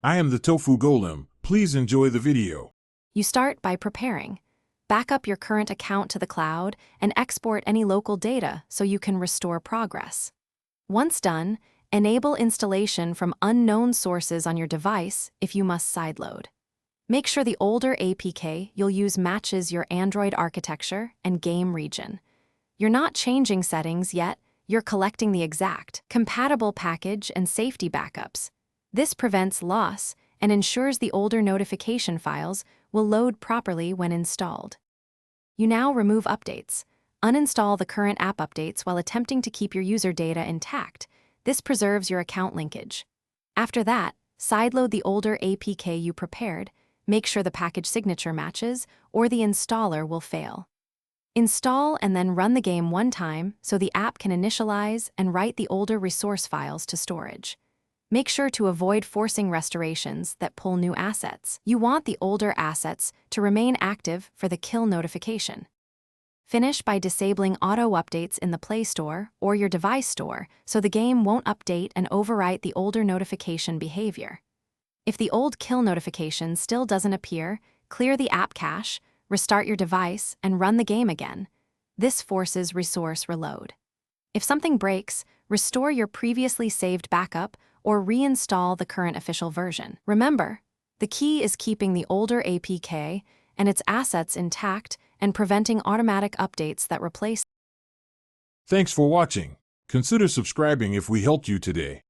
I am the Tofu Golem. Please enjoy the video. You start by preparing. Back up your current account to the cloud and export any local data so you can restore progress. Once done, enable installation from unknown sources on your device if you must sideload. Make sure the older APK you'll use matches your Android architecture and game region. You're not changing settings yet, you're collecting the exact, compatible package and safety backups. This prevents loss and ensures the older notification files will load properly when installed. You now remove updates. Uninstall the current app updates while attempting to keep your user data intact. This preserves your account linkage. After that, sideload the older APK you prepared, make sure the package signature matches, or the installer will fail. Install and then run the game one time so the app can initialize and write the older resource files to storage. Make sure to avoid forcing restorations that pull new assets. You want the older assets to remain active for the kill notification. Finish by disabling auto updates in the Play Store or your device store so the game won't update and overwrite the older notification behavior. If the old kill notification still doesn't appear, clear the app cache, restart your device, and run the game again. This forces resource reload. If something breaks, restore your previously saved backup or reinstall the current official version. Remember, the key is keeping the older APK and its assets intact and preventing automatic updates that replace. Thanks for watching. Consider subscribing if we helped you today.